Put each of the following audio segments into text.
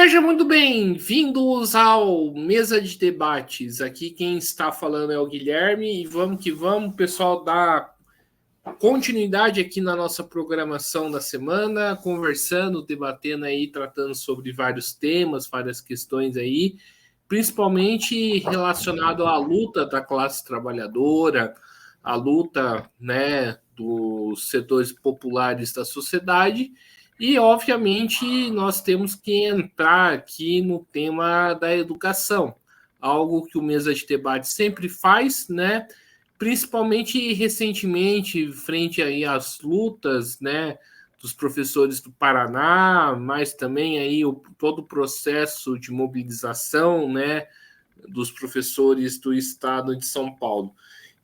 Sejam muito bem-vindos ao Mesa de Debates. Aqui quem está falando é o Guilherme e vamos que vamos, pessoal, dar continuidade aqui na nossa programação da semana, conversando, debatendo aí, tratando sobre vários temas, várias questões aí, principalmente relacionado à luta da classe trabalhadora, a luta, né, dos setores populares da sociedade. E, obviamente, nós temos que entrar aqui no tema da educação, algo que o Mesa de Debate sempre faz, né? Principalmente recentemente, frente aí às lutas, né, dos professores do Paraná, mas também aí todo o processo de mobilização, né, dos professores do estado de São Paulo.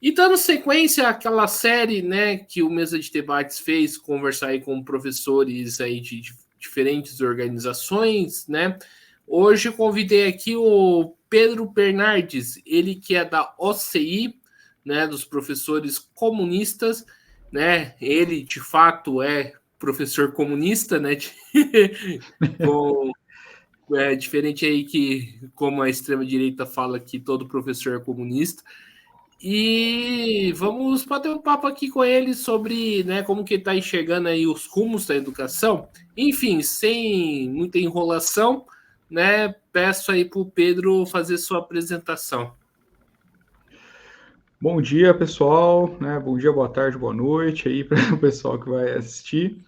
E dando sequência àquela série, né, que o Mesa de Debates fez, conversar aí com professores aí de diferentes organizações, né? Hoje eu convidei aqui o Pedro Bernardes, ele que é da OCI, né, dos professores comunistas, né? Ele de fato é professor comunista, né? Com, diferente aí que, como a extrema-direita fala que todo professor é comunista. E vamos bater um papo aqui com ele sobre, né, como que está enxergando aí os rumos da educação. Enfim, sem muita enrolação, né, peço aí para o Pedro fazer sua apresentação. Bom dia, pessoal, né? Bom dia, boa tarde, boa noite aí para o pessoal que vai assistir.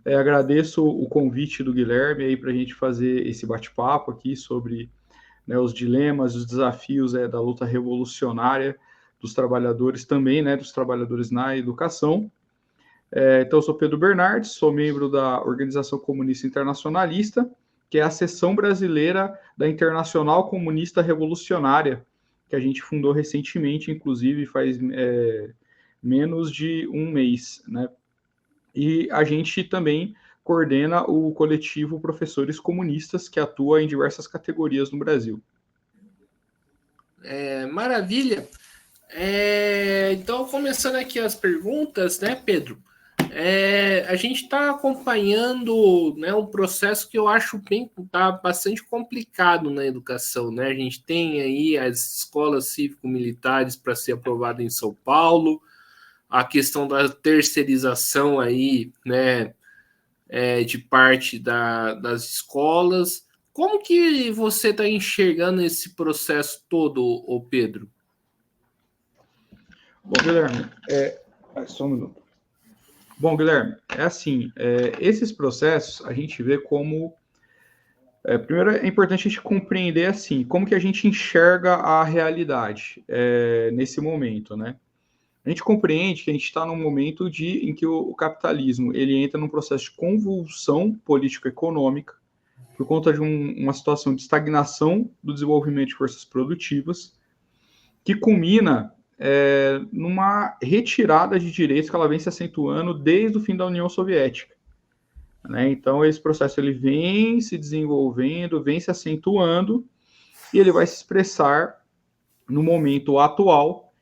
Agradeço o convite do Guilherme aí para a gente fazer esse bate-papo aqui sobre, né, os dilemas, os desafios da luta revolucionária dos trabalhadores também, né, dos trabalhadores na educação. Então, eu sou Pedro Bernardes, sou membro da Organização Comunista Internacionalista, que é a seção brasileira da Internacional Comunista Revolucionária, que a gente fundou recentemente, inclusive faz menos de um mês, né? E a gente também coordena o coletivo Professores Comunistas, que atua em diversas categorias no Brasil. Maravilha. Então, começando aqui as perguntas, né, Pedro? A gente está acompanhando, né, um processo que eu acho tá bastante complicado na educação, né? A gente tem aí as escolas cívico-militares para ser aprovada em São Paulo, a questão da terceirização aí, né, de parte das escolas. Como que você está enxergando esse processo todo, ô Pedro? Bom, Guilherme, só um minuto. Bom, Guilherme, assim, esses processos a gente vê como... primeiro é importante a gente compreender, assim, como que a gente enxerga a realidade nesse momento, né? A gente compreende que a gente está num momento em que o capitalismo ele entra num processo de convulsão político-econômica por conta de uma situação de estagnação do desenvolvimento de forças produtivas, que culmina numa retirada de direitos que ela vem se acentuando desde o fim da União Soviética. Né? Então, esse processo ele vem se desenvolvendo, vem se acentuando, e ele vai se expressar no momento atual,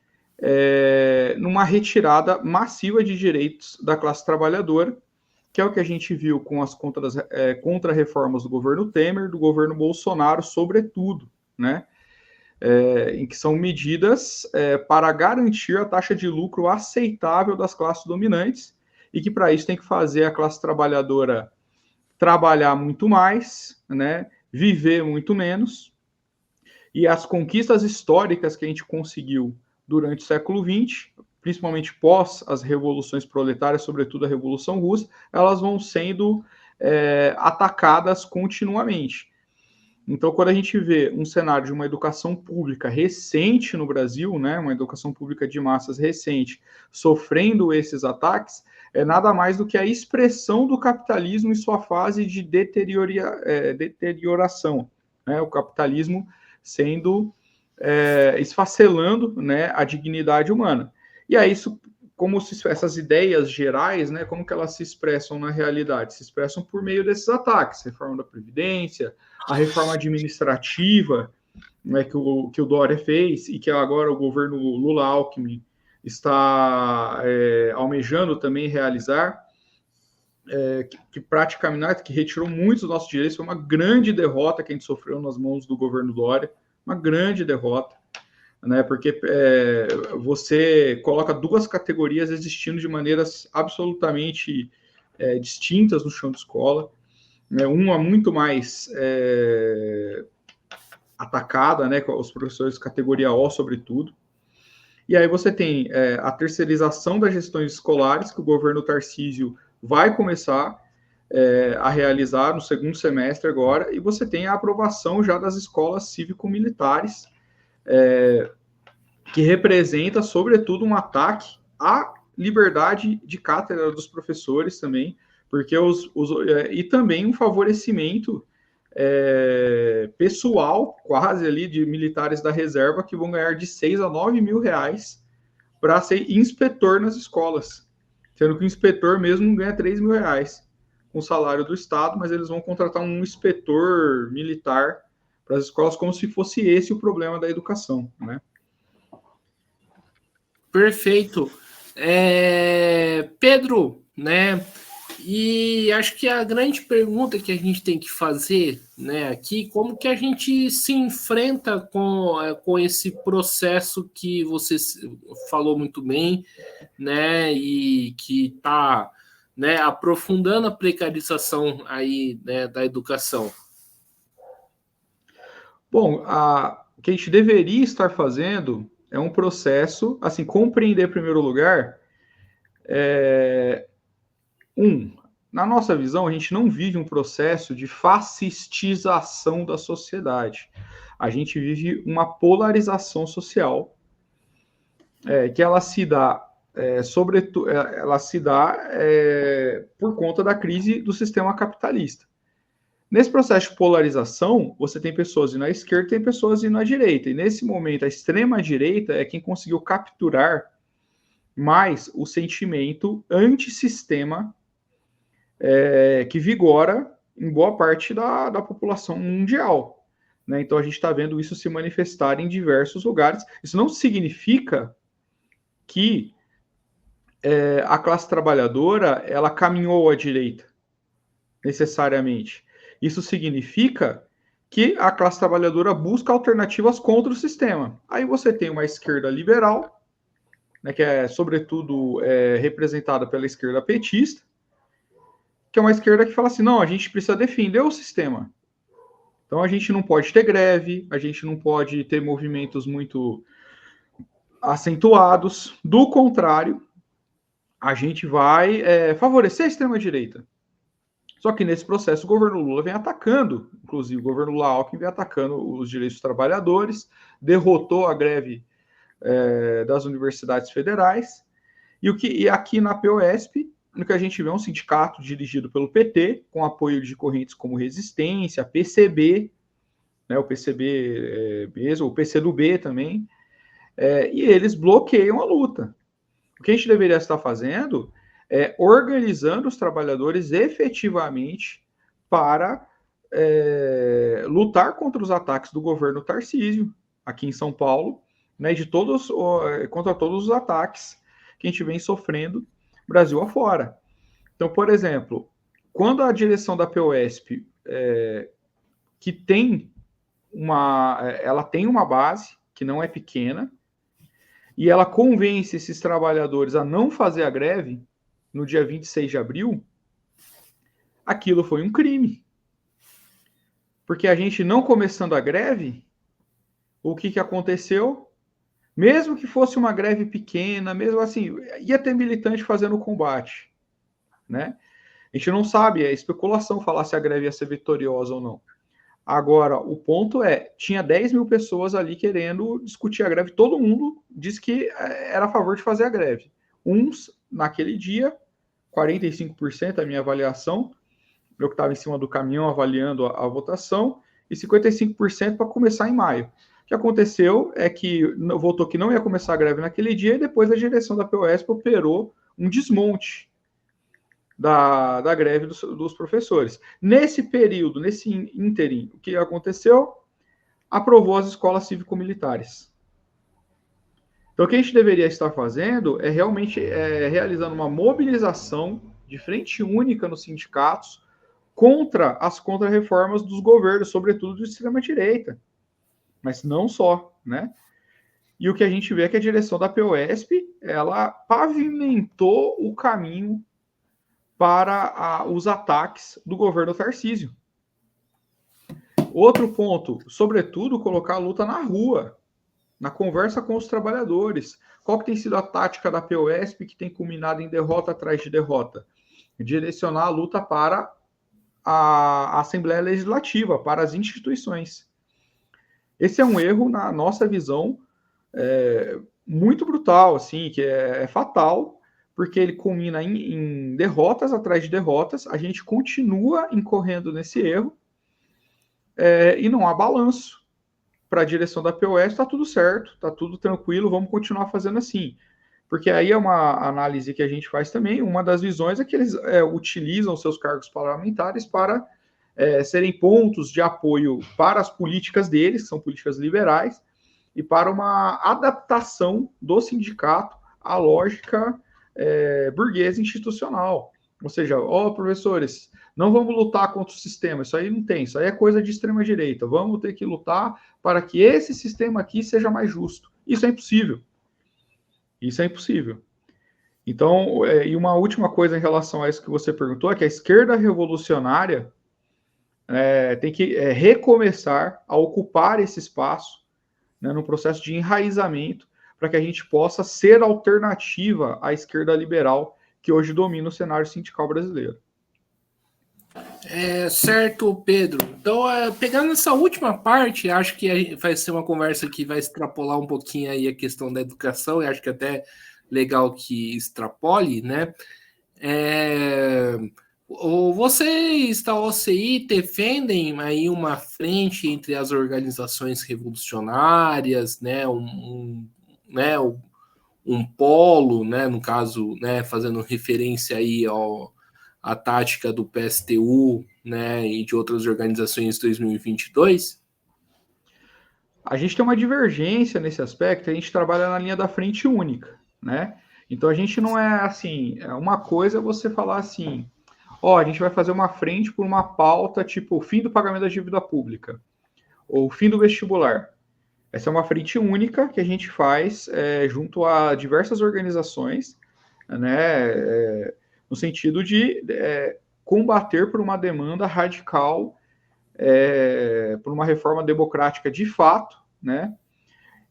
numa retirada massiva de direitos da classe trabalhadora, que é o que a gente viu com as contra-reformas do governo Temer, do governo Bolsonaro, sobretudo, né? Em que são medidas para garantir a taxa de lucro aceitável das classes dominantes e que para isso tem que fazer a classe trabalhadora trabalhar muito mais, né? Viver muito menos. E as conquistas históricas que a gente conseguiu durante o século XX, principalmente pós as revoluções proletárias, sobretudo a Revolução Russa, elas vão sendo atacadas continuamente. Então, quando a gente vê um cenário de uma educação pública recente no Brasil, né, uma educação pública de massas recente, sofrendo esses ataques, é nada mais do que a expressão do capitalismo em sua fase de deterioração. Né, o capitalismo sendo esfacelando, né, a dignidade humana. E aí, essas ideias gerais, né, como que elas se expressam na realidade? Se expressam por meio desses ataques, reforma da Previdência, a reforma administrativa, né, que o Dória fez e que agora o governo Lula-Alckmin está almejando também realizar, que praticamente que retirou muitos dos nossos direitos. Foi uma grande derrota que a gente sofreu nas mãos do governo Dória, uma grande derrota, né? Porque você coloca duas categorias existindo de maneiras absolutamente distintas no chão de escola, né? Uma muito mais atacada, né? Com os professores categoria O, sobretudo. E aí você tem a terceirização das gestões escolares, que o governo Tarcísio vai começar a realizar no segundo semestre agora, e você tem a aprovação já das escolas cívico-militares, que representa, sobretudo, um ataque à liberdade de cátedra dos professores também, porque e também um favorecimento pessoal, quase ali, de militares da reserva que vão ganhar de 6 a 9 mil reais para ser inspetor nas escolas, sendo que o inspetor mesmo ganha 3 mil reais com o salário do Estado, mas eles vão contratar um inspetor militar para as escolas como se fosse esse o problema da educação, né? Perfeito. Pedro, né? E acho que a grande pergunta que a gente tem que fazer, né, aqui, como que a gente se enfrenta com esse processo que você falou muito bem, né, e que está, né, aprofundando a precarização aí, né, da educação. Bom, o que a gente deveria estar fazendo é um processo, assim, compreender em primeiro lugar, na nossa visão, a gente não vive um processo de fascistização da sociedade. A gente vive uma polarização social, que ela se dá, sobretudo, ela se dá por conta da crise do sistema capitalista. Nesse processo de polarização, você tem pessoas indo à esquerda e tem pessoas indo à direita. E nesse momento, a extrema-direita é quem conseguiu capturar mais o sentimento antissistema que vigora em boa parte da população mundial, né? Então a gente está vendo isso se manifestar em diversos lugares. Isso não significa que a classe trabalhadora ela caminhou à direita, necessariamente. Isso significa que a classe trabalhadora busca alternativas contra o sistema. Aí você tem uma esquerda liberal, né, que é sobretudo representada pela esquerda petista, que é uma esquerda que fala assim, não, a gente precisa defender o sistema. Então a gente não pode ter greve, a gente não pode ter movimentos muito acentuados. Do contrário, a gente vai favorecer a extrema-direita. Só que nesse processo o governo Lula vem atacando, inclusive o governo Lula Alckmin vem atacando os direitos dos trabalhadores, derrotou a greve das universidades federais, e aqui na POSP, no que a gente vê é um sindicato dirigido pelo PT, com apoio de correntes como Resistência, PCB, né, o PCB mesmo, o PCdoB também, e eles bloqueiam a luta. O que a gente deveria estar fazendo é organizando os trabalhadores efetivamente para lutar contra os ataques do governo Tarcísio, aqui em São Paulo, né, contra todos os ataques que a gente vem sofrendo Brasil afora. Então, por exemplo, quando a direção da POSP, que ela tem uma base que não é pequena, e ela convence esses trabalhadores a não fazer a greve no dia 26 de abril, aquilo foi um crime. Porque a gente não começando a greve, o que aconteceu? Mesmo que fosse uma greve pequena, mesmo assim, ia ter militante fazendo o combate, né? A gente não sabe, é especulação falar se a greve ia ser vitoriosa ou não. Agora, o ponto tinha 10 mil pessoas ali querendo discutir a greve, todo mundo disse que era a favor de fazer a greve. Uns, naquele dia, 45% a minha avaliação, eu que estava em cima do caminhão avaliando a votação, e 55% para começar em maio. O que aconteceu é que votou que não ia começar a greve naquele dia, e depois a direção da POSP operou um desmonte da greve dos professores. Nesse período, nesse ínterim, o que aconteceu? Aprovou as escolas cívico-militares. Então, o que a gente deveria estar fazendo é realmente realizando uma mobilização de frente única nos sindicatos contra as contrarreformas dos governos, sobretudo de extrema-direita, mas não só, né? E o que a gente vê é que a direção da POSP, ela pavimentou o caminho para os ataques do governo Tarcísio. Outro ponto, sobretudo, colocar a luta na rua, na conversa com os trabalhadores. Qual que tem sido a tática da POSP que tem culminado em derrota atrás de derrota? Direcionar a luta para a Assembleia Legislativa, para as instituições. Esse é um erro, na nossa visão, muito brutal, assim, que é fatal, porque ele culmina em derrotas atrás de derrotas, a gente continua incorrendo nesse erro, e não há balanço para a direção da POS, está tudo certo, está tudo tranquilo, vamos continuar fazendo assim. Porque aí é uma análise que a gente faz também, uma das visões é que eles utilizam seus cargos parlamentares para serem pontos de apoio para as políticas deles, que são políticas liberais, e para uma adaptação do sindicato à lógica burguesa institucional. Ou seja, professores, não vamos lutar contra o sistema, isso aí não tem, isso aí é coisa de extrema-direita, vamos ter que lutar para que esse sistema aqui seja mais justo. Isso é impossível. Isso é impossível. Então, e uma última coisa em relação a isso que você perguntou, é que a esquerda revolucionária tem que recomeçar a ocupar esse espaço, né, no processo de enraizamento, para que a gente possa ser alternativa à esquerda liberal que hoje domina o cenário sindical brasileiro. Certo, Pedro. Então, pegando essa última parte, acho que vai ser uma conversa que vai extrapolar um pouquinho aí a questão da educação, e acho que até legal que extrapole, né? Vocês da OCI defendem aí uma frente entre as organizações revolucionárias, né? Um polo, né? No caso, né? Fazendo referência aí a tática do PSTU, né, e de outras organizações em 2022? A gente tem uma divergência nesse aspecto, a gente trabalha na linha da frente única, né? Então a gente não é assim, uma coisa é você falar assim, a gente vai fazer uma frente por uma pauta tipo o fim do pagamento da dívida pública, ou o fim do vestibular. Essa é uma frente única que a gente faz junto a diversas organizações, né, no sentido de combater por uma demanda radical, por uma reforma democrática de fato, né,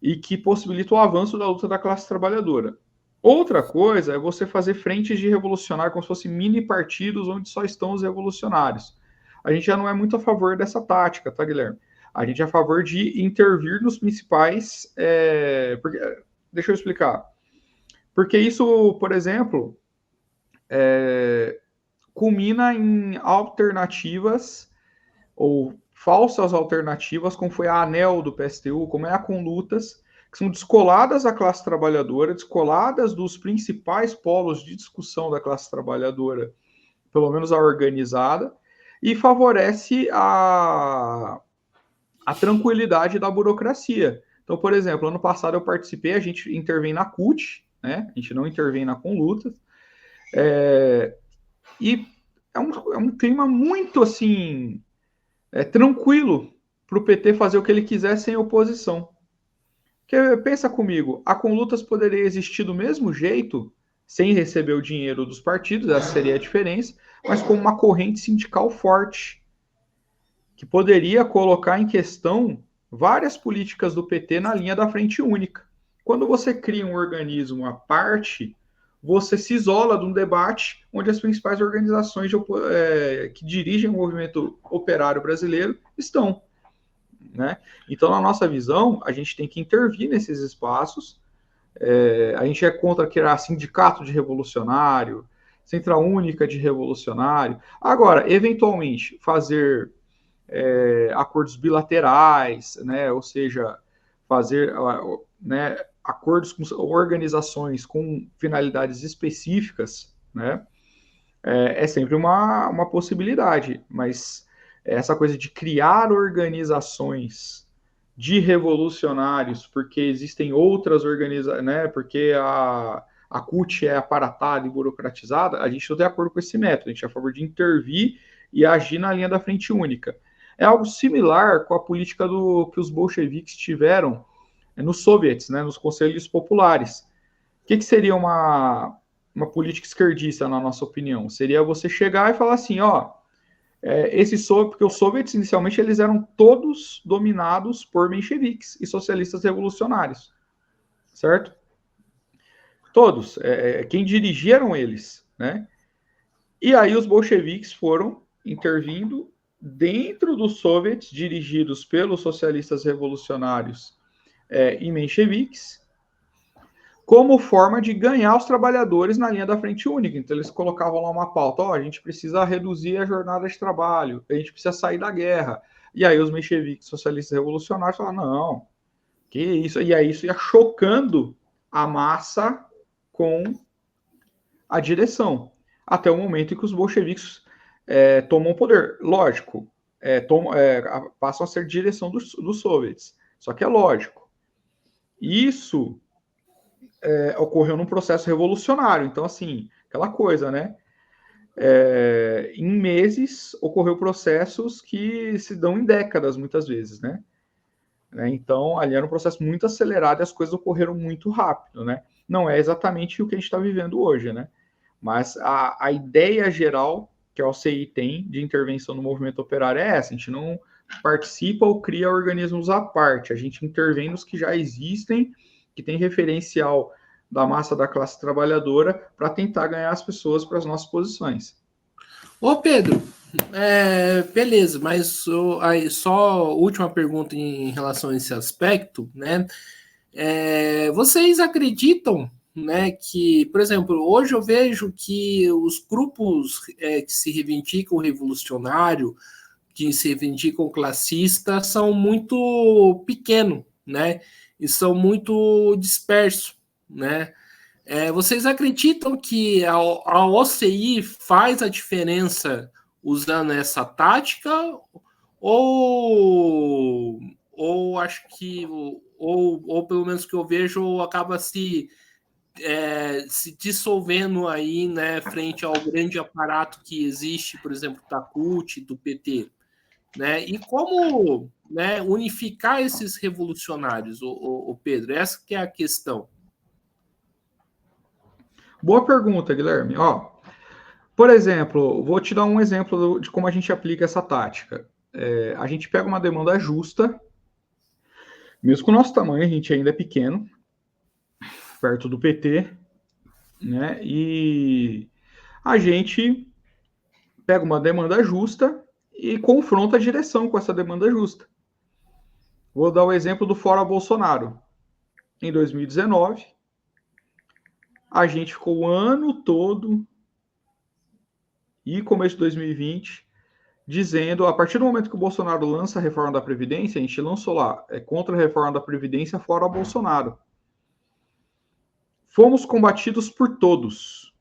e que possibilita o avanço da luta da classe trabalhadora. Outra coisa é você fazer frentes de revolucionário como se fossem mini partidos onde só estão os revolucionários. A gente já não é muito a favor dessa tática, tá, Guilherme? A gente é a favor de intervir nos principais... deixa eu explicar. Porque isso, por exemplo, culmina em alternativas ou falsas alternativas, como foi a ANEL do PSTU, como é a Conlutas, que são descoladas da classe trabalhadora, descoladas dos principais polos de discussão da classe trabalhadora, pelo menos a organizada, e favorece a tranquilidade da burocracia. Então, por exemplo, ano passado eu participei, a gente intervém na CUT, né? A gente não intervém na Conlutas, e é um clima muito, assim, tranquilo para o PT fazer o que ele quiser sem oposição. Porque, pensa comigo, a Conlutas poderia existir do mesmo jeito, sem receber o dinheiro dos partidos, essa seria a diferença, mas com uma corrente sindical forte, que poderia colocar em questão várias políticas do PT na linha da frente única. Quando você cria um organismo à parte, você se isola de um debate onde as principais organizações que dirigem o movimento operário brasileiro estão. Né? Então, na nossa visão, a gente tem que intervir nesses espaços. A gente é contra criar sindicato de revolucionário, central única de revolucionário. Agora, eventualmente, fazer acordos bilaterais, né? Ou seja, fazer acordos com organizações com finalidades específicas, né? É sempre uma possibilidade, mas essa coisa de criar organizações de revolucionários, porque existem outras organizações, né? Porque a CUT é aparatada e burocratizada, a gente não tem acordo com esse método, a gente é a favor de intervir e agir na linha da frente única. É algo similar com a política que os bolcheviques tiveram nos soviets, né, nos conselhos populares. O que seria uma política esquerdista, na nossa opinião? Seria você chegar e falar assim, ó, porque os soviets, inicialmente, eles eram todos dominados por mencheviques e socialistas revolucionários, certo? Todos. Quem dirigiram eles, né? E aí os bolcheviques foram intervindo dentro dos soviets, dirigidos pelos socialistas revolucionários e mencheviques, como forma de ganhar os trabalhadores na linha da frente única. Então eles colocavam lá uma pauta, a gente precisa reduzir a jornada de trabalho, a gente precisa sair da guerra. E aí os mencheviques, socialistas revolucionários, falaram, não, que isso? E aí isso ia chocando a massa com a direção, até o momento em que os bolcheviques tomam poder. Lógico, passam a ser direção dos soviets. Só que é lógico. Isso ocorreu num processo revolucionário. Então, assim, aquela coisa, né? Em meses, ocorreu processos que se dão em décadas, muitas vezes, né? Então, ali era um processo muito acelerado e as coisas ocorreram muito rápido, né? Não é exatamente o que a gente está vivendo hoje, né? Mas a ideia geral que a OCI tem de intervenção no movimento operário é essa. A gente não participa ou cria organismos à parte. A gente intervém nos que já existem, que tem referencial da massa da classe trabalhadora para tentar ganhar as pessoas para as nossas posições. Ô Pedro, beleza, mas aí, só última pergunta em relação a esse aspecto, né? Vocês acreditam, né, que, por exemplo, hoje eu vejo que os grupos que se reivindicam revolucionário, que se reivindicam classista, são muito pequenos, né? E são muito dispersos, né? Vocês acreditam que a OCI faz a diferença usando essa tática? Ou acho que, ou pelo menos que eu vejo, acaba se dissolvendo aí, né, frente ao grande aparato que existe, por exemplo, da CUT, do PT, né? E como, né, unificar esses revolucionários, o Pedro? Essa que é a questão. Boa pergunta, Guilherme. Por exemplo, vou te dar um exemplo de como a gente aplica essa tática. A gente pega uma demanda justa, mesmo com o nosso tamanho, a gente ainda é pequeno, perto do PT, né? E a gente pega uma demanda justa e confronta a direção com essa demanda justa. Vou dar o exemplo do Fora Bolsonaro. Em 2019, a gente ficou o ano todo e começo de 2020 dizendo, a partir do momento que o Bolsonaro lança a reforma da Previdência, a gente lançou lá, contra a reforma da Previdência, fora Bolsonaro. Fomos combatidos por todos.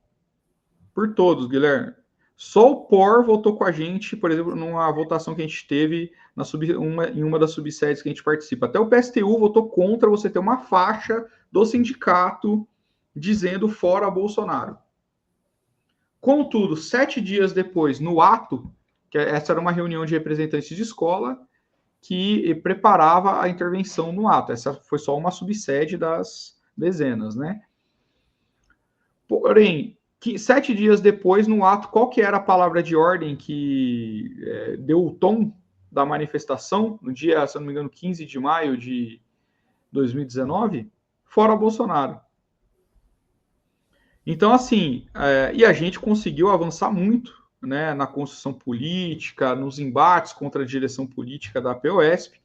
Por todos, Guilherme. Só o POR votou com a gente, por exemplo, numa votação que a gente teve em uma das subsedes que a gente participa. Até o PSTU votou contra você ter uma faixa do sindicato dizendo fora Bolsonaro. Contudo, 7 dias depois, no ato, que essa era uma reunião de representantes de escola que preparava a intervenção no ato. Essa foi só uma subsede das dezenas, né? Porém, 7 dias depois, no ato, qual que era a palavra de ordem que deu o tom da manifestação, no dia, se não me engano, 15 de maio de 2019? Fora Bolsonaro. Então, assim, e a gente conseguiu avançar muito, né, na construção política, nos embates contra a direção política da POSP,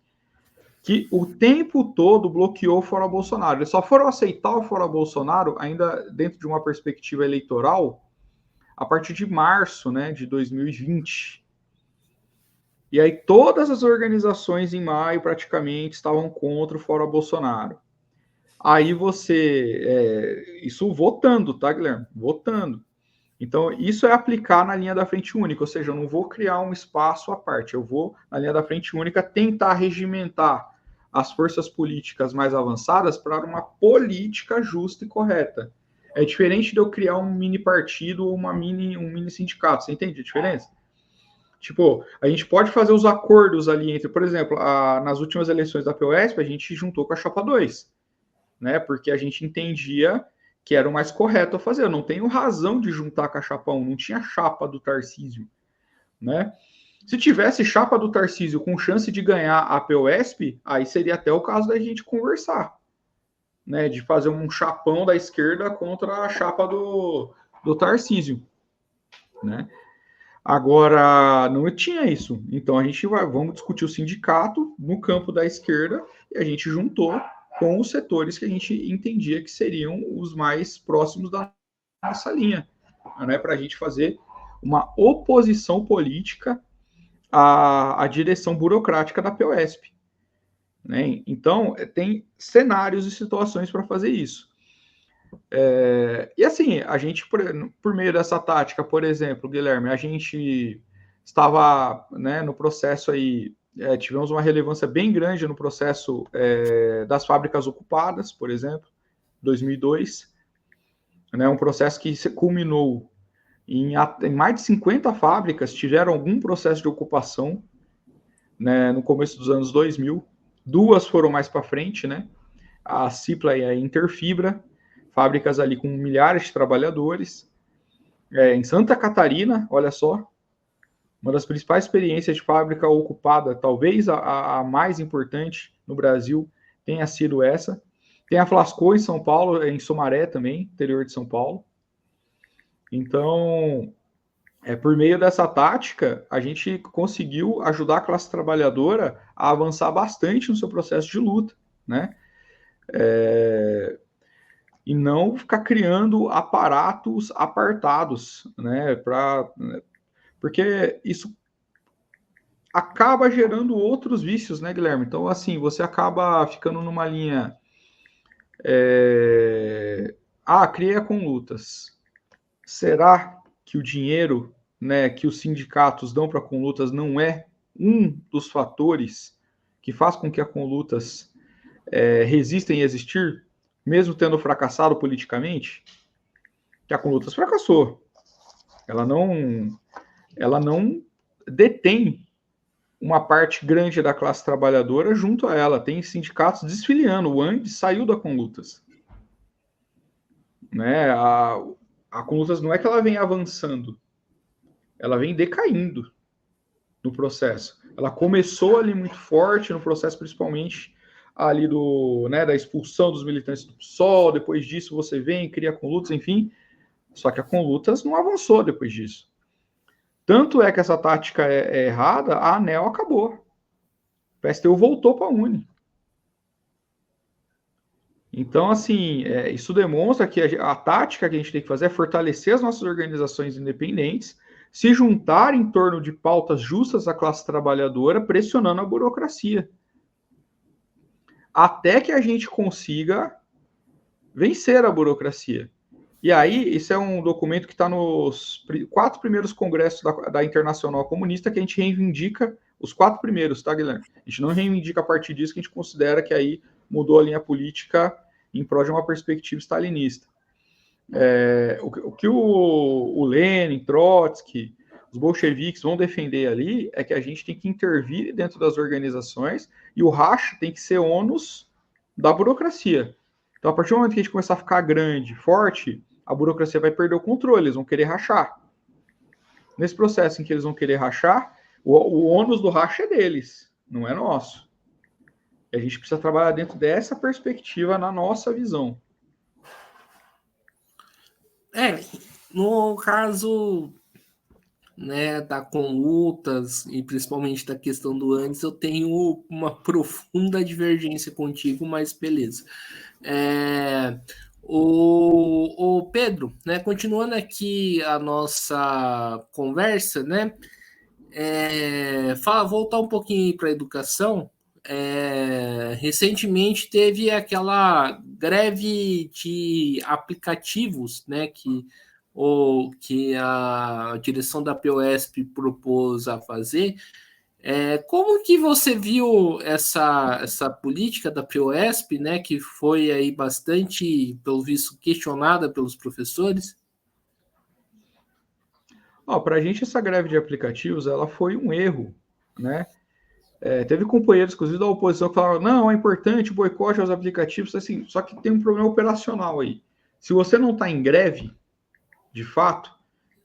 que o tempo todo bloqueou o Fora Bolsonaro. Eles só foram aceitar o Fora Bolsonaro, ainda dentro de uma perspectiva eleitoral, a partir de março, né, de 2020. E aí todas as organizações em maio, praticamente, estavam contra o Fora Bolsonaro. Aí isso votando, tá, Guilherme? Votando. Então, isso é aplicar na linha da frente única, ou seja, eu não vou criar um espaço à parte, eu vou, na linha da frente única, tentar regimentar as forças políticas mais avançadas para uma política justa e correta. É diferente de eu criar um mini partido ou um mini sindicato. Você entende a diferença? Tipo, a gente pode fazer os acordos ali entre, por exemplo, nas últimas eleições da POSP, a gente juntou com a Chapa 2, né? Porque a gente entendia que era o mais correto a fazer. Eu não tenho razão de juntar com a Chapa 1, não tinha chapa do Tarcísio, né? Se tivesse chapa do Tarcísio com chance de ganhar a POSP, aí seria até o caso da gente conversar, né? De fazer um chapão da esquerda contra a chapa do Tarcísio, né? Agora, não tinha isso. Então, vamos discutir o sindicato no campo da esquerda e a gente juntou com os setores que a gente entendia que seriam os mais próximos da nossa linha, né? Para a gente fazer uma oposição política à direção burocrática da POSP, né? Então, tem cenários e situações para fazer isso. E assim, a gente, por meio dessa tática, por exemplo, Guilherme, a gente estava, né, no processo aí, tivemos uma relevância bem grande no processo das fábricas ocupadas, por exemplo, 2002, né, um processo que culminou em mais de 50 fábricas tiveram algum processo de ocupação, né, no começo dos anos 2000, 2 foram mais para frente, né, a Cipla e a Interfibra, fábricas ali com milhares de trabalhadores. Em Santa Catarina, olha só, uma das principais experiências de fábrica ocupada, talvez a mais importante no Brasil, tenha sido essa. Tem a Flasco em São Paulo, em Sumaré também, interior de São Paulo. Então, por meio dessa tática, a gente conseguiu ajudar a classe trabalhadora a avançar bastante no seu processo de luta, né? E não ficar criando aparatos apartados, né? Porque isso acaba gerando outros vícios, né, Guilherme? Então, assim, você acaba ficando numa linha. Cria com lutas. Será que o dinheiro, né, que os sindicatos dão para conlutas não é um dos fatores que faz com que a conlutas resistem a existir, mesmo tendo fracassado politicamente? Que a conlutas fracassou. Ela não detém uma parte grande da classe trabalhadora junto a ela. Tem sindicatos desfiliando. O AND saiu da Conlutas. Né? A Conlutas não é que ela vem avançando, ela vem decaindo no processo. Ela começou ali muito forte no processo, principalmente ali da expulsão dos militantes do PSOL. Depois disso você vem, cria a Conlutas, enfim. Só que a Conlutas não avançou depois disso. Tanto é que essa tática é errada, a ANEL acabou. O PSTU voltou para a Uni. Então, assim, isso demonstra que a tática que a gente tem que fazer é fortalecer as nossas organizações independentes, se juntar em torno de pautas justas à classe trabalhadora, pressionando a burocracia. Até que a gente consiga vencer a burocracia. E aí, isso é um documento que está nos 4 primeiros congressos da Internacional Comunista, que a gente reivindica os 4 primeiros, tá, Guilherme? A gente não reivindica a partir disso, que a gente considera que aí mudou a linha política em prol de uma perspectiva stalinista. O que o Lenin, Trotsky, os bolcheviques vão defender ali é que a gente tem que intervir dentro das organizações e o racha tem que ser ônus da burocracia. Então, a partir do momento que a gente começar a ficar grande, forte, a burocracia vai perder o controle, eles vão querer rachar. Nesse processo em que eles vão querer rachar, o ônus do racha é deles, não é nosso. A gente precisa trabalhar dentro dessa perspectiva na nossa visão. No caso, né, da conlutas e principalmente da questão do antes, eu tenho uma profunda divergência contigo, mas beleza. O Pedro, né, continuando aqui a nossa conversa, né, voltar um pouquinho para a educação. Recentemente teve aquela greve de aplicativos, né, que a direção da POSP propôs a fazer. Como que você viu essa política da Prioesp, né, que foi aí bastante, pelo visto, questionada pelos professores? Para a gente, essa greve de aplicativos, ela foi um erro, né? Teve companheiros, inclusive da oposição, que falaram, não, é importante o boicote aos aplicativos, assim, só que tem um problema operacional aí. Se você não está em greve, de fato,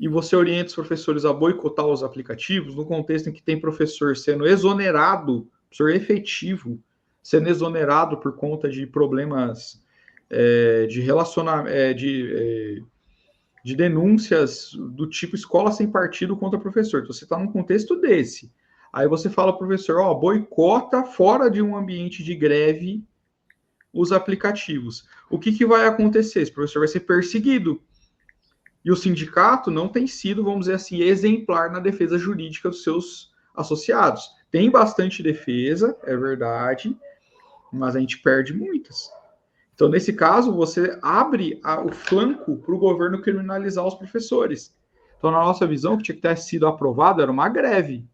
e você orienta os professores a boicotar os aplicativos, no contexto em que tem professor sendo exonerado, professor efetivo, sendo exonerado por conta de problemas de relacionamento, de denúncias do tipo escola sem partido contra professor. Então, você está num contexto desse. Aí você fala ao professor, boicota fora de um ambiente de greve os aplicativos. O que vai acontecer? Esse professor vai ser perseguido. E o sindicato não tem sido, vamos dizer assim, exemplar na defesa jurídica dos seus associados. Tem bastante defesa, é verdade, mas a gente perde muitas. Então, nesse caso, você abre o flanco para o governo criminalizar os professores. Então, na nossa visão, o que tinha que ter sido aprovado era uma greve.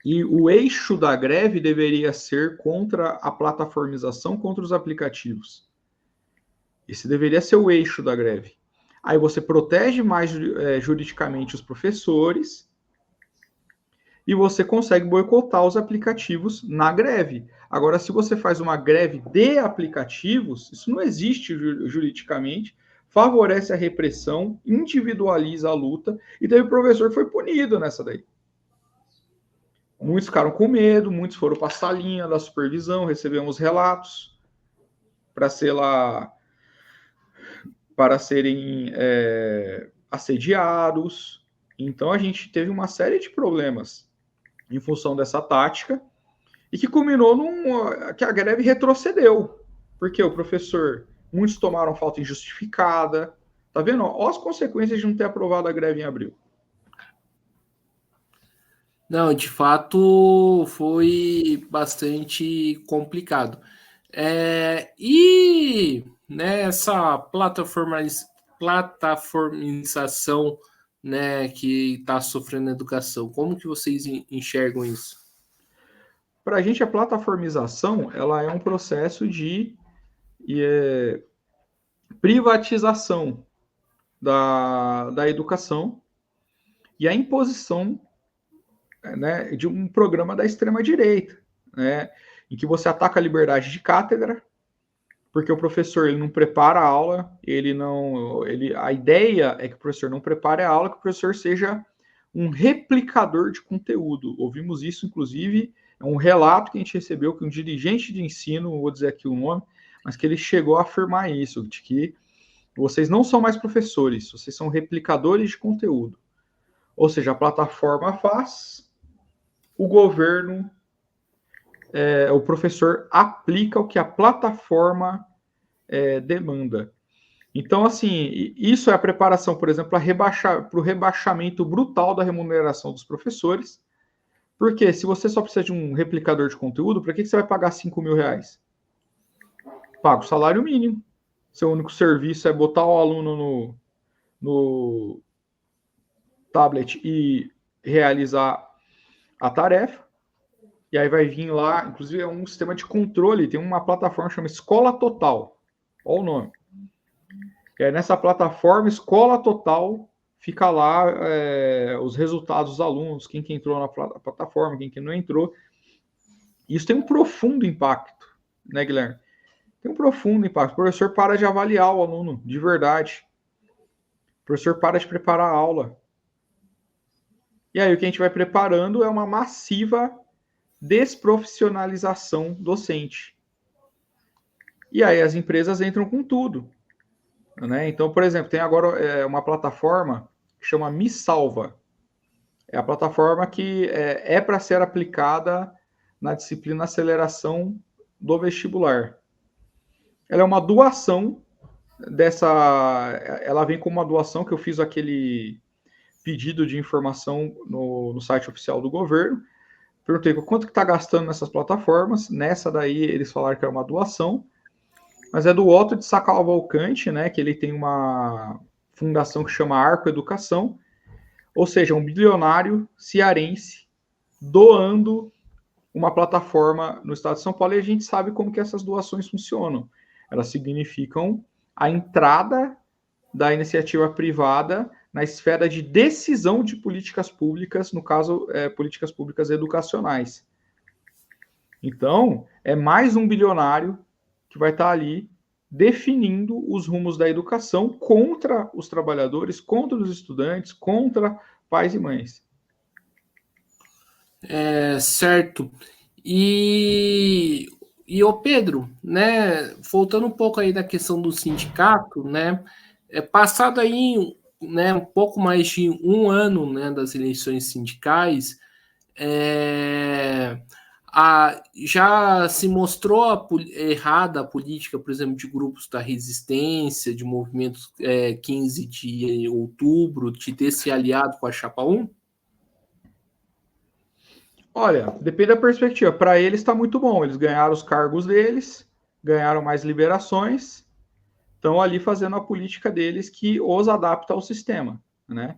E o eixo da greve deveria ser contra a plataformização, contra os aplicativos. Esse deveria ser o eixo da greve. Aí você protege mais juridicamente os professores e você consegue boicotar os aplicativos na greve. Agora, se você faz uma greve de aplicativos, isso não existe juridicamente, favorece a repressão, individualiza a luta, e teve professor que foi punido nessa daí. Muitos ficaram com medo, muitos foram para a salinha da supervisão, recebemos relatos para serem assediados. Então, a gente teve uma série de problemas em função dessa tática, e que culminou que a greve retrocedeu, porque o professor, muitos tomaram falta injustificada, tá vendo? Olha as consequências de não ter aprovado a greve em abril. Não, de fato foi bastante complicado. E essa plataformização, né, que está sofrendo a educação, como que vocês enxergam isso? Para a gente, a plataformização ela é um processo de privatização da educação e a imposição, né, de um programa da extrema-direita, né, em que você ataca a liberdade de cátedra, porque o professor ele não prepara a aula, a ideia é que o professor não prepare a aula, que o professor seja um replicador de conteúdo. Ouvimos isso, inclusive, é um relato que a gente recebeu que um dirigente de ensino, vou dizer aqui o nome, mas que ele chegou a afirmar isso, de que vocês não são mais professores, vocês são replicadores de conteúdo. Ou seja, a plataforma faz, o governo, o professor aplica o que a plataforma demanda. Então, assim, isso é a preparação, por exemplo, para o rebaixamento brutal da remuneração dos professores. Porque se você só precisa de um replicador de conteúdo, para que você vai pagar R$5.000? Paga o salário mínimo. Seu único serviço é botar o aluno no tablet e realizar a tarefa. E aí vai vir lá, inclusive é um sistema de controle, tem uma plataforma que chama Escola Total. Olha o nome. E aí nessa plataforma, Escola Total, fica lá os resultados dos alunos, quem que entrou na plataforma, quem que não entrou. Isso tem um profundo impacto, né, Guilherme? Tem um profundo impacto. O professor para de avaliar o aluno, de verdade. O professor para de preparar a aula. E aí o que a gente vai preparando é uma massiva desprofissionalização docente. E aí as empresas entram com tudo. Né? Então, por exemplo, tem agora uma plataforma que chama Me Salva. É a plataforma que é para ser aplicada na disciplina aceleração do vestibular. Ela é uma doação ela vem como uma doação que eu fiz aquele pedido de informação no site oficial do governo. Perguntei quanto que está gastando nessas plataformas. Nessa daí eles falaram que era uma doação, mas é do Otto de Sacalvalcante, né, que ele tem uma fundação que chama Arco Educação, ou seja, um bilionário cearense doando uma plataforma no estado de São Paulo, e a gente sabe como que essas doações funcionam. Elas significam a entrada da iniciativa privada na esfera de decisão de políticas públicas, no caso, políticas públicas educacionais. Então, é mais um bilionário que vai estar ali definindo os rumos da educação contra os trabalhadores, contra os estudantes, contra pais e mães. Certo. E ô Pedro, né, voltando um pouco aí da questão do sindicato, né, passado aí, né, um pouco mais de um ano, né, das eleições sindicais, já se mostrou errada a política, por exemplo, de grupos da resistência, de movimentos 15 de outubro, de ter se aliado com a Chapa 1? Olha, depende da perspectiva. Para eles está muito bom. Eles ganharam os cargos deles, ganharam mais liberações, estão ali fazendo a política deles que os adapta ao sistema, né?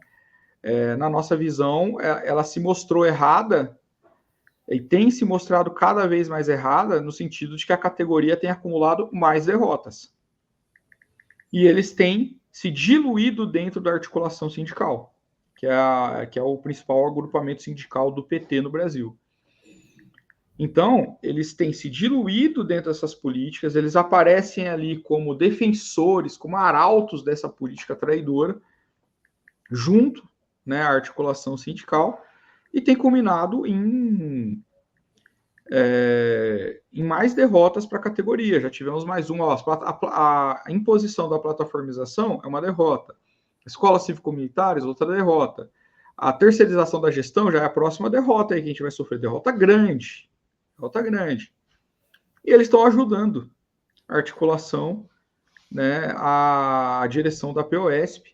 Na nossa visão, ela se mostrou errada e tem se mostrado cada vez mais errada no sentido de que a categoria tem acumulado mais derrotas. E eles têm se diluído dentro da articulação sindical, que é o principal agrupamento sindical do PT no Brasil. Então, eles têm se diluído dentro dessas políticas, eles aparecem ali como defensores, como arautos dessa política traidora, junto, né, à articulação sindical, e tem culminado em mais derrotas para a categoria. Já tivemos mais uma. A imposição da plataformização é uma derrota. Escolas cívico-militares, outra derrota. A terceirização da gestão já é a próxima derrota aí que a gente vai sofrer. Derrota grande. Derrota grande. E eles estão ajudando a articulação, né, a direção da POSP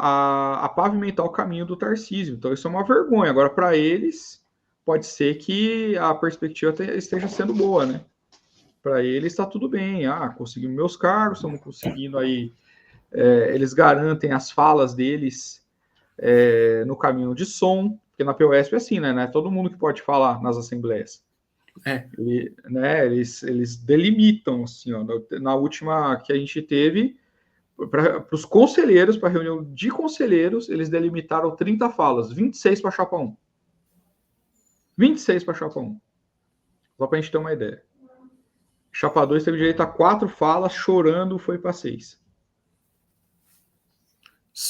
a pavimentar o caminho do Tarcísio. Então, isso é uma vergonha. Agora, para eles, pode ser que a perspectiva esteja sendo boa, né? Para eles está tudo bem. Conseguimos meus cargos, estamos conseguindo aí. Eles garantem as falas deles no caminho de som, porque na POSP é assim, né? Não é todo mundo que pode falar nas assembleias. Eles delimitam, assim, ó, na última que a gente teve, para os conselheiros, para a reunião de conselheiros, eles delimitaram 30 falas, 26 para a Chapa 1. 26 para a Chapa 1. Só para a gente ter uma ideia. Chapa 2 teve direito a 4 falas, chorando, foi para 6.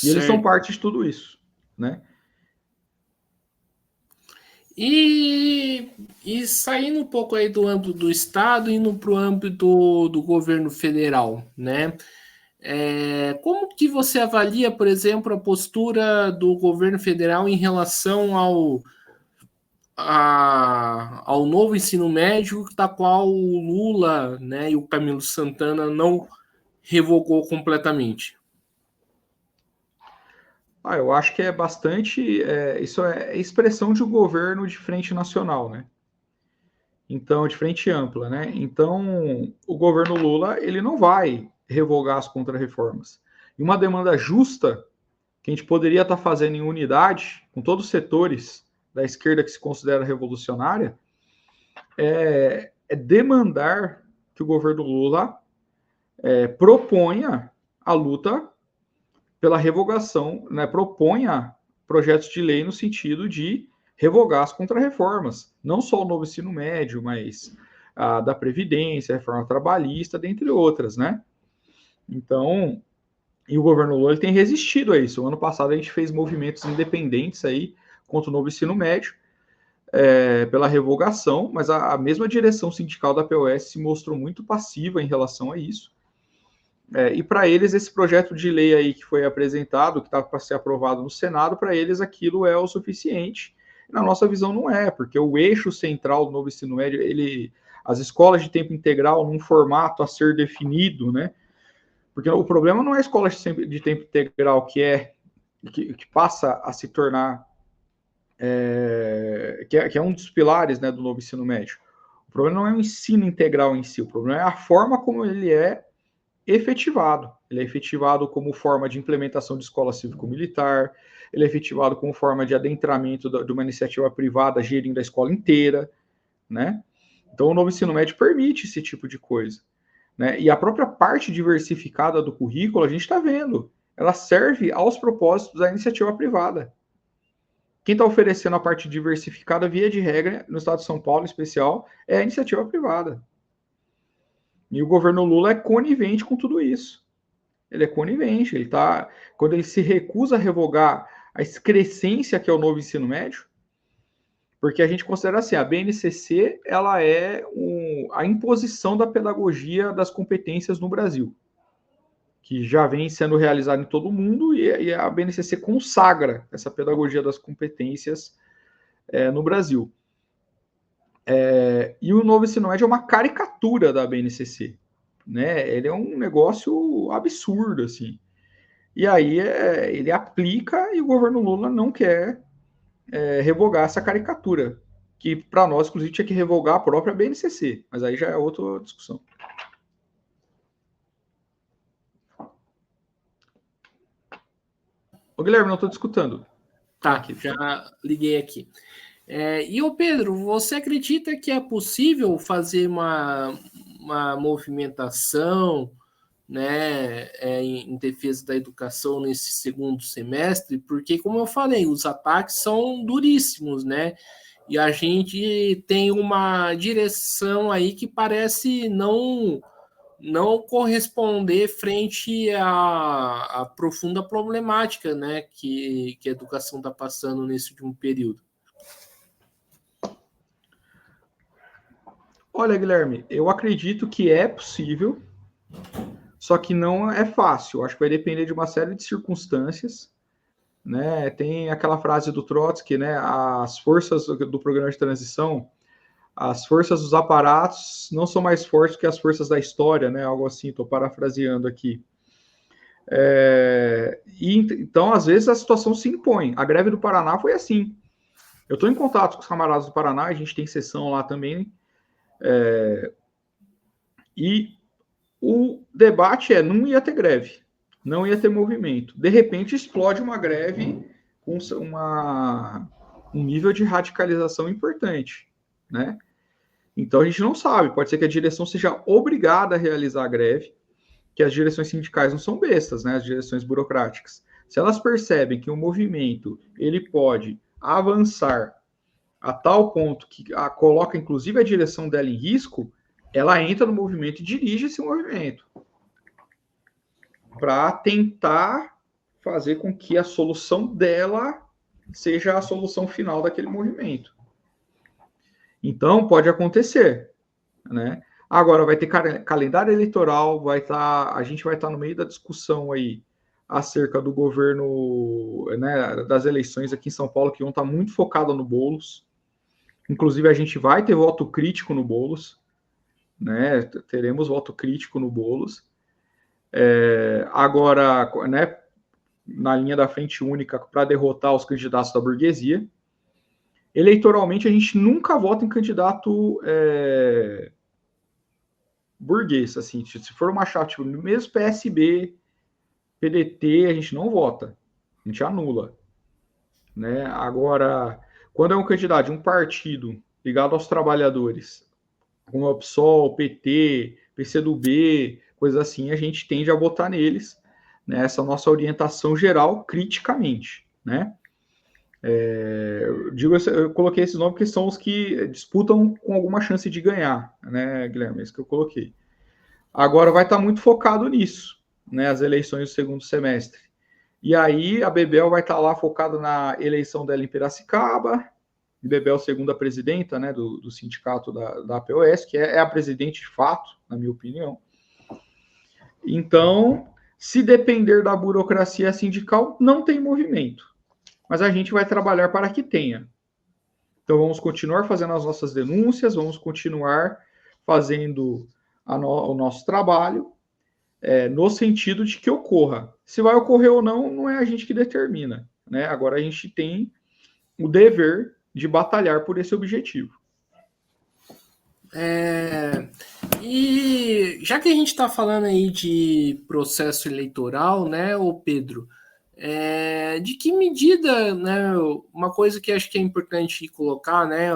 E eles são parte de tudo isso, né? E saindo um pouco aí do âmbito do Estado, indo para o âmbito do governo federal, né? Como que você avalia, por exemplo, a postura do governo federal em relação ao novo ensino médio, da qual o Lula, né, e o Camilo Santana não revogou completamente? Eu acho que é bastante. Isso é expressão de um governo de frente nacional, né? Então, de frente ampla, né? Então, o governo Lula ele não vai revogar as contrarreformas. E uma demanda justa que a gente poderia estar fazendo em unidade com todos os setores da esquerda que se considera revolucionária é demandar que o governo Lula proponha a luta pela revogação, né, proponha projetos de lei no sentido de revogar as contrarreformas, não só o novo ensino médio, mas a da Previdência, a reforma trabalhista, dentre outras, né? Então, e o governo Lula ele tem resistido a isso. O ano passado a gente fez movimentos independentes aí contra o novo ensino médio, pela revogação, mas a mesma direção sindical da POS se mostrou muito passiva em relação a isso. E para eles, esse projeto de lei aí que foi apresentado, que estava para ser aprovado no Senado, para eles aquilo é o suficiente. Na nossa visão, não é, porque o eixo central do novo ensino médio, as escolas de tempo integral num formato a ser definido, né? Porque o problema não é a escola de tempo integral que passa a se tornar, que é um dos pilares, né, do novo ensino médio. O problema não é o ensino integral em si, o problema é a forma como ele é efetivado. Ele é efetivado como forma de implementação de escola cívico-militar, ele é efetivado como forma de adentramento de uma iniciativa privada gerindo a escola inteira, né? Então, o novo ensino médio permite esse tipo de coisa, né? E a própria parte diversificada do currículo, a gente está vendo, ela serve aos propósitos da iniciativa privada. Quem está oferecendo a parte diversificada, via de regra, no estado de São Paulo em especial, é a iniciativa privada. E o governo Lula é conivente com tudo isso. Ele é conivente, quando ele se recusa a revogar a excrescência que é o novo ensino médio, porque a gente considera assim, a BNCC ela é a imposição da pedagogia das competências no Brasil, que já vem sendo realizada em todo o mundo, e a BNCC consagra essa pedagogia das competências no Brasil. E o novo ensino médio é uma caricatura da BNCC, né? Ele é um negócio absurdo, assim. E aí ele aplica e o governo Lula não quer revogar essa caricatura, que para nós, inclusive, tinha que revogar a própria BNCC, mas aí já é outra discussão. Ô, Guilherme, não estou te escutando. Tá, aqui, já liguei aqui. E o Pedro, você acredita que é possível fazer uma movimentação, né, em defesa da educação nesse segundo semestre? Porque, como eu falei, os ataques são duríssimos, né? E a gente tem uma direção aí que parece não corresponder frente à profunda problemática, né, que a educação está passando nesse último período. Olha, Guilherme, eu acredito que é possível, só que não é fácil. Acho que vai depender de uma série de circunstâncias, né? Tem aquela frase do Trotsky, né? As forças do programa de transição, as forças dos aparatos não são mais fortes que as forças da história, né? Algo assim, estou parafraseando aqui. Então, às vezes, a situação se impõe. A greve do Paraná foi assim. Eu estou em contato com os camaradas do Paraná, a gente tem sessão lá também. E o debate não ia ter greve, não ia ter movimento. De repente, explode uma greve com um nível de radicalização importante, né? Então, a gente não sabe. Pode ser que a direção seja obrigada a realizar a greve, que as direções sindicais não são bestas, né? As direções burocráticas. Se elas percebem que o movimento ele pode avançar a tal ponto que coloca, inclusive, a direção dela em risco, ela entra no movimento e dirige esse movimento para tentar fazer com que a solução dela seja a solução final daquele movimento. Então, pode acontecer, né? Agora, vai ter calendário eleitoral, a gente vai estar no meio da discussão aí acerca do governo, né, das eleições aqui em São Paulo, que vão estar muito focado no Boulos. Inclusive, a gente vai ter voto crítico no Boulos, né? Teremos voto crítico no Boulos. Agora, né, na linha da frente única para derrotar os candidatos da burguesia. Eleitoralmente, a gente nunca vota em candidato burguês, assim, se for uma chapa, tipo, mesmo PSB, PDT, a gente não vota, a gente anula, né? Agora, quando é um candidato de um partido ligado aos trabalhadores, como o PSOL, PT, PCdoB, coisa assim, a gente tende a votar neles, né? Essa nossa orientação geral, criticamente, né? Eu coloquei esses nomes porque são os que disputam com alguma chance de ganhar, né, Guilherme? É isso que eu coloquei. Agora vai estar muito focado nisso, né? As eleições do segundo semestre. E aí a Bebel vai estar lá focada na eleição dela em Piracicaba. Bebel, segunda presidenta, né, do sindicato da APOS, que é a presidente de fato, na minha opinião. Então, se depender da burocracia sindical, não tem movimento. Mas a gente vai trabalhar para que tenha. Então, vamos continuar fazendo as nossas denúncias, vamos continuar fazendo o nosso trabalho, no sentido de que ocorra. Se vai ocorrer ou não, não é a gente que determina, né? Agora a gente tem o dever de batalhar por esse objetivo. E já que a gente está falando aí de processo eleitoral, né, ô Pedro, De que medida, né? Uma coisa que acho que é importante colocar, né?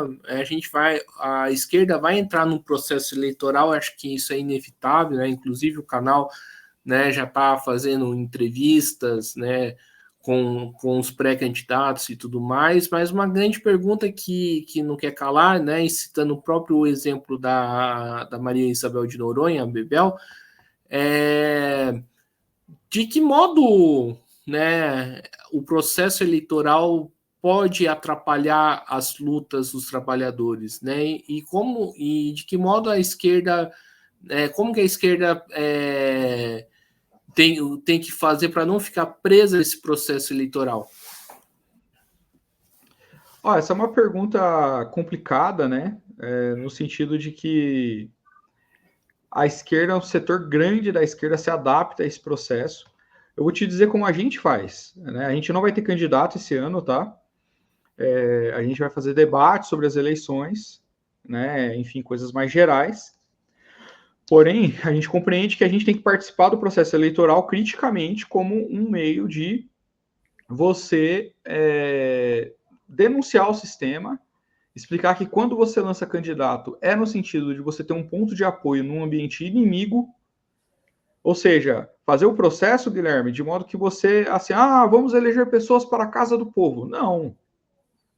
A esquerda vai entrar num processo eleitoral, acho que isso é inevitável, né? Inclusive o canal, né, já está fazendo entrevistas, né, com os pré-candidatos e tudo mais, mas uma grande pergunta que não quer calar, né, e citando o próprio exemplo da Maria Isabel de Noronha, a Bebel, de que modo, né, o processo eleitoral pode atrapalhar as lutas dos trabalhadores, né, e de que modo a esquerda, como que a esquerda tem que fazer para não ficar presa nesse processo eleitoral? Essa é uma pergunta complicada, né? No sentido de que a esquerda, um setor grande da esquerda se adapta a esse processo. Eu vou te dizer como a gente faz, né? A gente não vai ter candidato esse ano, tá? A gente vai fazer debate sobre as eleições, né? Enfim, coisas mais gerais. Porém, a gente compreende que a gente tem que participar do processo eleitoral criticamente como um meio de você denunciar o sistema, explicar que quando você lança candidato é no sentido de você ter um ponto de apoio num ambiente inimigo, ou seja, fazer o processo, Guilherme, de modo que você, assim, vamos eleger pessoas para a casa do povo. Não.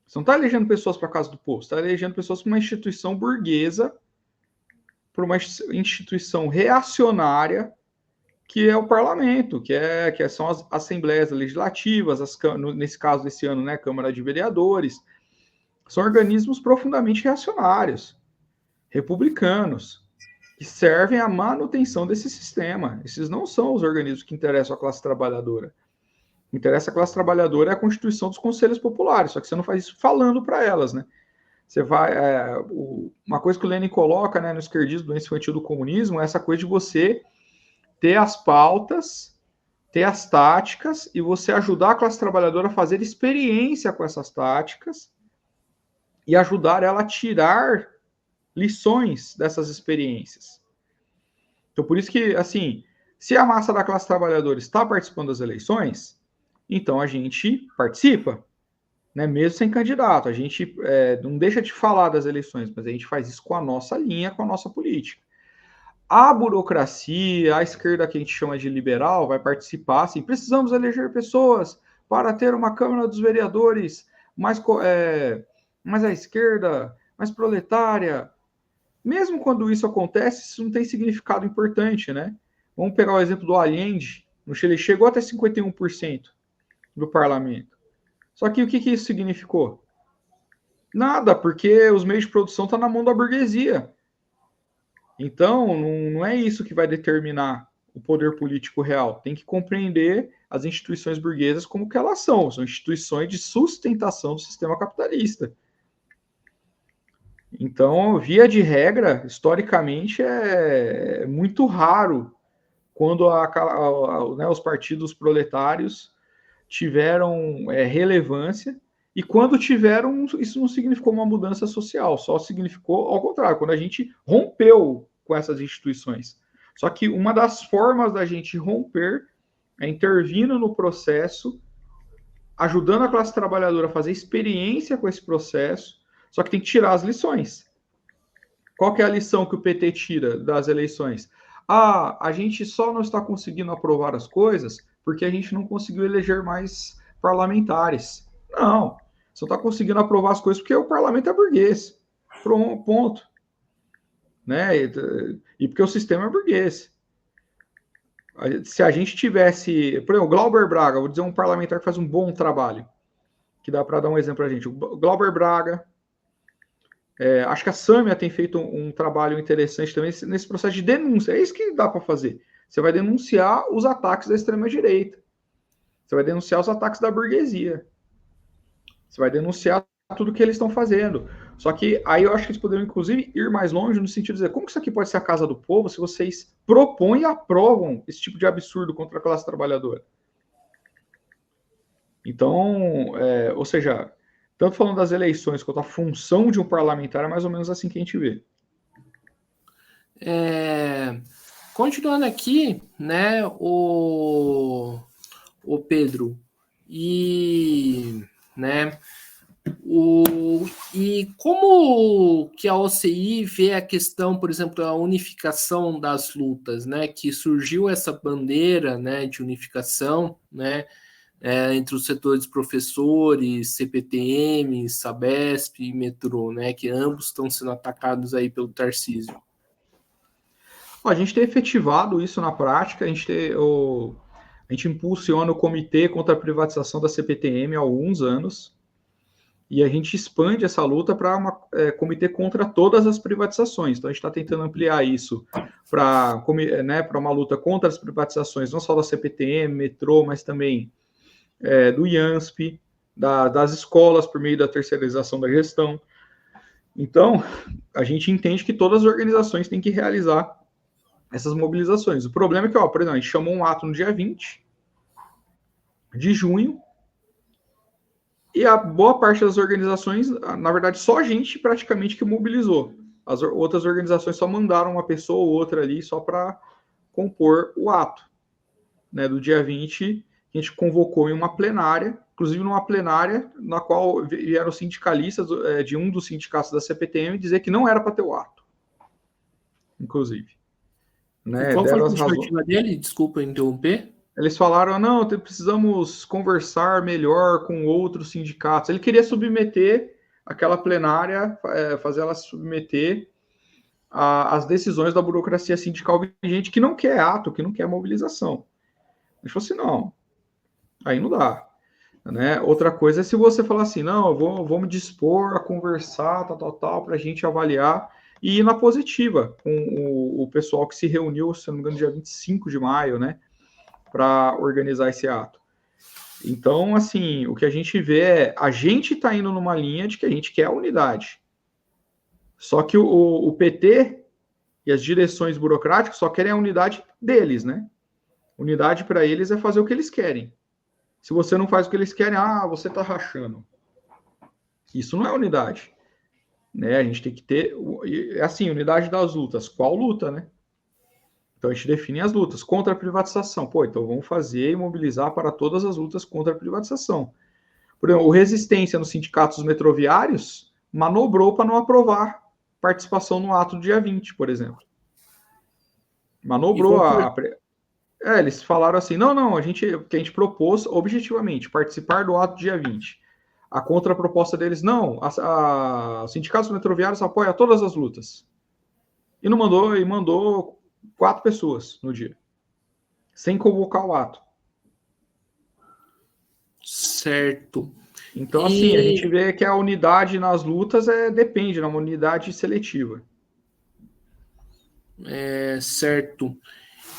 Você não está elegendo pessoas para a casa do povo, você está elegendo pessoas para uma instituição burguesa, para uma instituição reacionária, que é o parlamento, que são as assembleias legislativas, nesse caso desse ano, né, Câmara de Vereadores. São organismos profundamente reacionários, republicanos, que servem à manutenção desse sistema. Esses não são os organismos que interessam à classe trabalhadora. O que interessa à classe trabalhadora é a constituição dos conselhos populares, só que você não faz isso falando para elas, né? Você vai. Uma coisa que o Lenin coloca, né, no esquerdismo, doença infantil do comunismo, é essa coisa de você ter as pautas, ter as táticas e você ajudar a classe trabalhadora a fazer experiência com essas táticas e ajudar ela a tirar lições dessas experiências. Então, por isso que, assim, se a massa da classe trabalhadora está participando das eleições, então a gente participa, né? Mesmo sem candidato. A gente não deixa de falar das eleições, mas a gente faz isso com a nossa linha, com a nossa política. A burocracia, a esquerda que a gente chama de liberal, vai participar, assim, precisamos eleger pessoas para ter uma Câmara dos Vereadores mais à esquerda, mais proletária. Mesmo quando isso acontece, isso não tem significado importante, né? Vamos pegar o exemplo do Allende, no Chile, chegou até 51% do parlamento. Só que o que isso significou? Nada, porque os meios de produção estão na mão da burguesia. Então, não é isso que vai determinar o poder político real. Tem que compreender as instituições burguesas como que elas são. São instituições de sustentação do sistema capitalista. Então, via de regra, historicamente, é muito raro quando os partidos proletários tiveram relevância, e quando tiveram, isso não significou uma mudança social, só significou ao contrário, quando a gente rompeu com essas instituições. Só que uma das formas da gente romper é intervindo no processo, ajudando a classe trabalhadora a fazer experiência com esse processo, só que tem que tirar as lições. Qual que é a lição que o PT tira das eleições? A gente só não está conseguindo aprovar as coisas porque a gente não conseguiu eleger mais parlamentares. Não, só está conseguindo aprovar as coisas porque o parlamento é burguês. Ponto. Né? E porque o sistema é burguês. Se a gente tivesse, por exemplo, o Glauber Braga, vou dizer um parlamentar que faz um bom trabalho, que dá para dar um exemplo para a gente. O Glauber Braga, acho que a Sâmia tem feito um trabalho interessante também nesse processo de denúncia. É isso que dá para fazer. Você vai denunciar os ataques da extrema-direita. Você vai denunciar os ataques da burguesia. Você vai denunciar tudo que eles estão fazendo. Só que aí eu acho que eles poderiam, inclusive, ir mais longe no sentido de dizer como que isso aqui pode ser a casa do povo se vocês propõem e aprovam esse tipo de absurdo contra a classe trabalhadora. Então, ou seja, tanto falando das eleições quanto a função de um parlamentar, é mais ou menos assim que a gente vê. Continuando aqui, né, o Pedro, E, né, e como que a OCI vê a questão, por exemplo, da unificação das lutas, né? Que surgiu essa bandeira, né, de unificação, né, entre os setores professores, CPTM, Sabesp e Metrô, né? Que ambos estão sendo atacados aí pelo Tarcísio. A gente tem efetivado isso na prática, a gente impulsiona o Comitê contra a Privatização da CPTM há alguns anos, e a gente expande essa luta para comitê contra todas as privatizações. Então, a gente está tentando ampliar isso para uma luta contra as privatizações, não só da CPTM, Metrô, mas também do IANSP, das escolas, por meio da terceirização da gestão. Então, a gente entende que todas as organizações têm que realizar essas mobilizações. O problema é que, por exemplo, a gente chamou um ato no dia 20 de junho, e a boa parte das organizações, na verdade, só a gente praticamente que mobilizou. As outras organizações só mandaram uma pessoa ou outra ali só para compor o ato. Né, do dia 20, a gente convocou em uma plenária, inclusive numa plenária na qual vieram sindicalistas de um dos sindicatos da CPTM dizer que não era para ter o ato. Inclusive. Né, e qual foi a justificativa dele? Desculpa interromper. Eles falaram, não, precisamos conversar melhor com outros sindicatos. Ele queria submeter aquela plenária, fazer ela se submeter às decisões da burocracia sindical vigente, que não quer ato, que não quer mobilização. Ele falou assim, não, aí não dá. Né? Outra coisa é se você falar assim, não, eu vou me dispor a conversar, tal, para a gente avaliar e ir na positiva com o pessoal que se reuniu, se não me engano, dia 25 de maio, né? Para organizar esse ato. Então, assim, o que a gente vê é a gente está indo numa linha de que a gente quer a unidade. Só que o PT e as direções burocráticas só querem a unidade deles, né? Unidade para eles é fazer o que eles querem. Se você não faz o que eles querem, você está rachando. Isso não é unidade. Né? A gente tem que ter, assim, unidade das lutas. Qual luta, né? Então a gente define as lutas contra a privatização. Então vamos fazer e mobilizar para todas as lutas contra a privatização. Por exemplo, o Resistência nos sindicatos metroviários manobrou para não aprovar participação no ato do dia 20, por exemplo. Manobrou eles falaram assim, não, que a gente propôs objetivamente participar do ato do dia 20. A contraproposta deles, não, os sindicatos metroviários apoiam todas as lutas. E não mandou 4 pessoas no dia, sem convocar o ato. Certo. Então, assim, a gente vê que a unidade nas lutas depende, é uma unidade seletiva. Certo.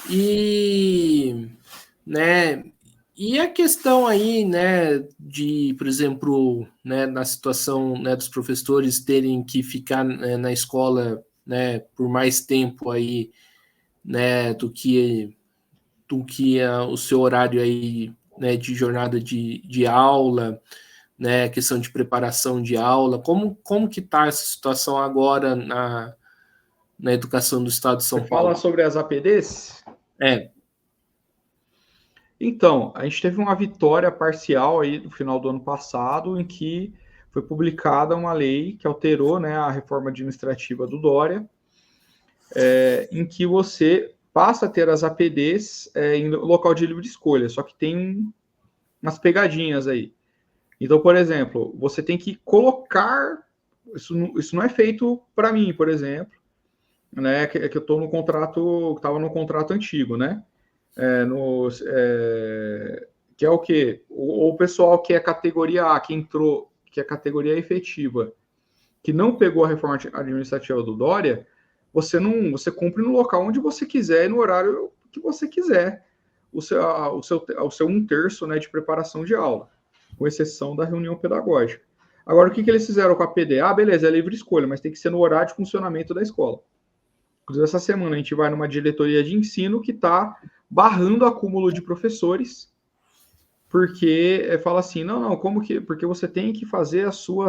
E, né, e a questão aí, né, de, por exemplo, né, na situação, né, dos professores terem que ficar, né, na escola, né, por mais tempo aí, né, do que o seu horário aí, né, de jornada de aula, né, questão de preparação de aula, como que está essa situação agora na educação do estado de São Paulo? Você fala sobre as APDs? Então, a gente teve uma vitória parcial aí no final do ano passado, em que foi publicada uma lei que alterou, né, a reforma administrativa do Dória, em que você passa a ter as APDs em local de livre escolha, só que tem umas pegadinhas aí. Então, por exemplo, você tem que colocar, isso não é feito para mim, por exemplo, né, que eu estou no contrato, estava no contrato antigo, né, que é o quê? O pessoal que é categoria A, que entrou, que é categoria efetiva, que não pegou a reforma administrativa do Dória, você cumpre no local onde você quiser e no horário que você quiser o seu 1/3, né, de preparação de aula, com exceção da reunião pedagógica. Agora, o que eles fizeram com a PDA? Beleza, é livre escolha, mas tem que ser no horário de funcionamento da escola. Inclusive, essa semana a gente vai numa diretoria de ensino que está barrando o acúmulo de professores, porque fala assim, não, porque você tem que fazer a sua,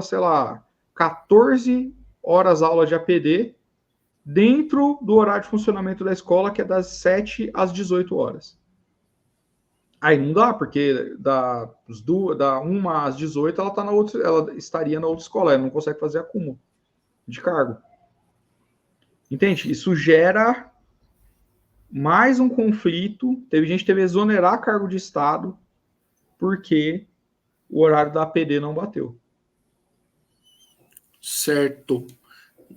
14 horas aula de APD dentro do horário de funcionamento da escola, que é das 7 às 18 horas. Aí não dá, porque da 1 às 18 ela tá na outra, ela estaria na outra escola, ela não consegue fazer acúmulo de cargo. Entende? Isso gera mais um conflito. Teve gente que teve que exonerar cargo de Estado porque o horário da APD não bateu. Certo.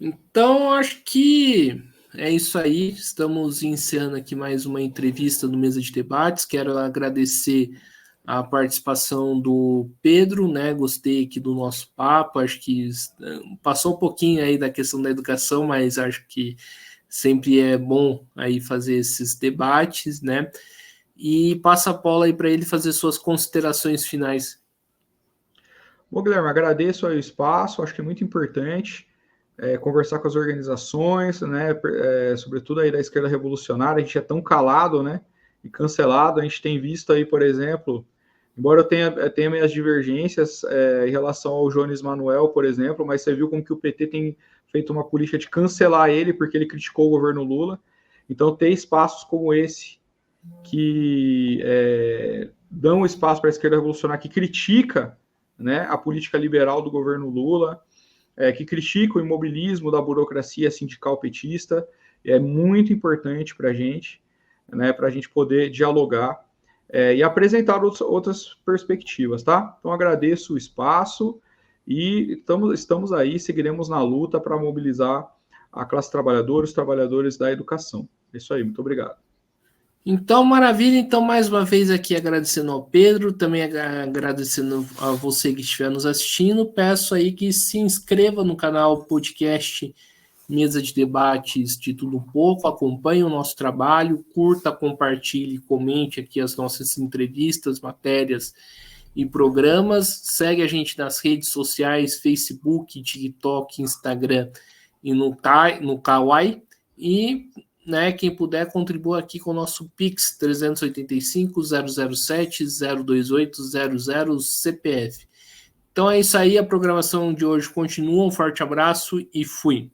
Então, acho que é isso aí. Estamos encerrando aqui mais uma entrevista no Mesa de Debates. Quero agradecer a participação do Pedro, né? Gostei aqui do nosso papo. Acho que passou um pouquinho aí da questão da educação, mas acho que sempre é bom aí fazer esses debates, né? E passa a bola aí para ele fazer suas considerações finais. Bom, Guilherme, agradeço aí o espaço, acho que é muito importante conversar com as organizações, né, sobretudo aí da esquerda revolucionária. A gente é tão calado, né, e cancelado. A gente tem visto aí, por exemplo, embora eu tenha minhas divergências em relação ao Jones Manuel, por exemplo, mas você viu como que o PT tem feito uma política de cancelar ele porque ele criticou o governo Lula. Então, ter espaços como esse que dão espaço para a esquerda revolucionária, que critica, né, a política liberal do governo Lula, que critica o imobilismo da burocracia sindical petista, é muito importante para a gente, né, para a gente poder dialogar e apresentar outras perspectivas, tá? Então, agradeço o espaço e estamos aí, seguiremos na luta para mobilizar a classe trabalhadora, os trabalhadores da educação. É isso aí, muito obrigado. Então, maravilha. Então, mais uma vez aqui agradecendo ao Pedro, também agradecendo a você que estiver nos assistindo. Peço aí que se inscreva no canal podcast Mesa de Debates de Tudo Um Pouco, acompanhe o nosso trabalho, curta, compartilhe, comente aqui as nossas entrevistas, matérias e programas. Segue a gente nas redes sociais, Facebook, TikTok, Instagram e no Kawaii. E né, quem puder contribua aqui com o nosso Pix 385-007-028-00 CPF. Então é isso aí, a programação de hoje continua. Um forte abraço e fui!